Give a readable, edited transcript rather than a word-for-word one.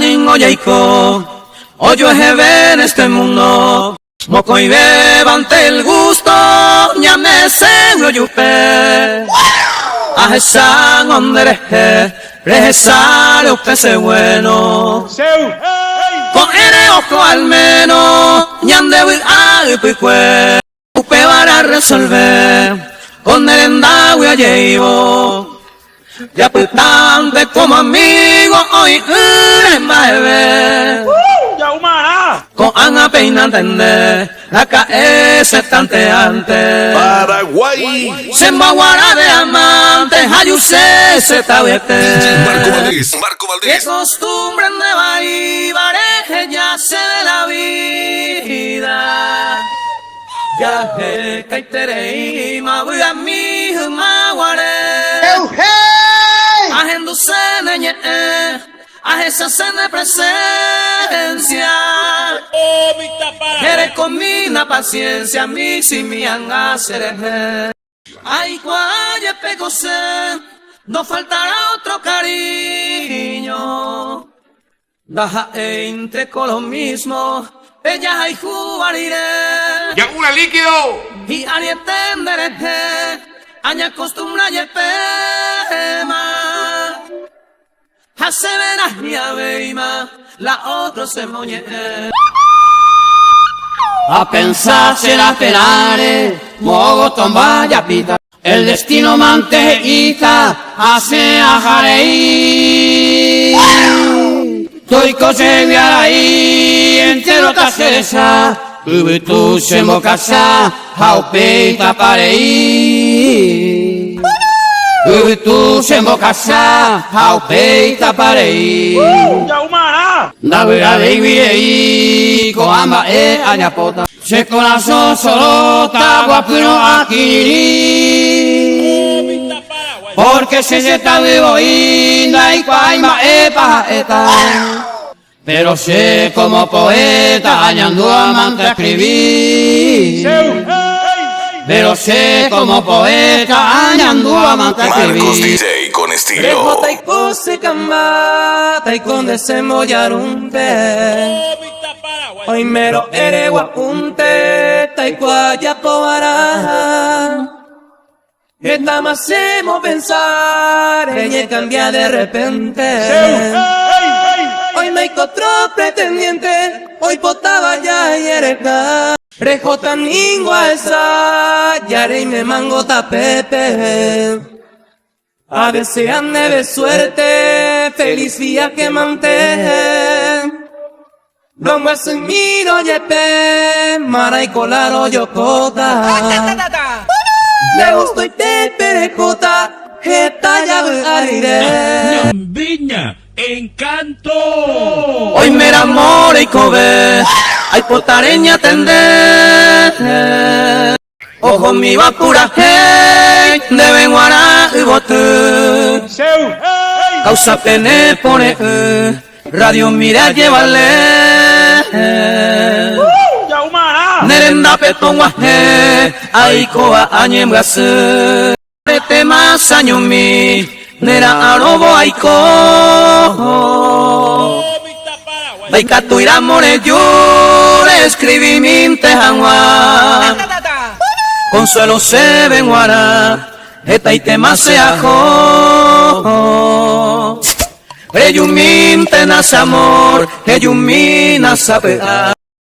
ningo yaiko, oyo ejebe en este mundo. Moco y bebante el gusto, ñame se yupe. Ajesan ondereje, rejesale usted se bueno. Con ere ojo al menos, ñande wil agipicue. Upe para resolver, con el endagüe a llevo. Ya pues tanto como amigo, hoy en bebé. Con Ana Peina entender, acá es tanteante. Paraguay. Se embaguara de amantes, ayuse se tabete. Marco Valdés. Que costumbre de bailar, ya se de la vida. Ya que caitere y mabuya mi maguare. Ajenduce neñe, ajesase de presencia. Eres con mi paciencia, mi si mi anga seré. Ay, cuaye pegose, no faltará otro cariño. Daja entre con lo mismo, ella hay jugarire. ¡Ya una líquido! Y arietendere, aña costumbre y pema. Hace venas y aveima, la otra se moñe. A pensar será tenare, mogo tombaya pita. El destino mantejiza, hace a jareí. Toy coche ahí, entero tasesa. Ubitu se mocasa, jaupeita pareí. Ubitu se mocasa, jaupeita pareí. Davira de Ibirei, coamba añapota. Se corazón solo, guapuno aquí. Porque se está vivo inda y cuaima pajaeta. Pero sé como poeta, añando amante escribir. Pero sé como poeta, añando amante escribir. Marcos DJ con estilo. Rejo taiko se camba, taiko de se mollarunte. Hoy mero ere guapunte, taiko allá poara. Esta más hacemos pensar, ella cambia de repente. Hoy me hay otro pretendiente, hoy potaba ya y ereca. Rejota ningua esa, yare y me mango tapepe. A veces ande de suerte, feliz día que manté. Longo es un miro yepe, mara y colaro yocota. Me gusto y te perecota, jeta ya aire. Viña, encanto. Hoy me enamoré y cobe, ay potareña tender. Ojo mi va pura hey, de guará y bote. Causa pene pone, radio mira llévale. Nerenda petonguaje, ay coa añemgase. Temas año mi, nera arobo aiko. Baikatu iramore yo le escribí mi tejanwa. Consuelo se venguara, eta y tema se ajo. Eyumin tenas amor, eyumin a saber.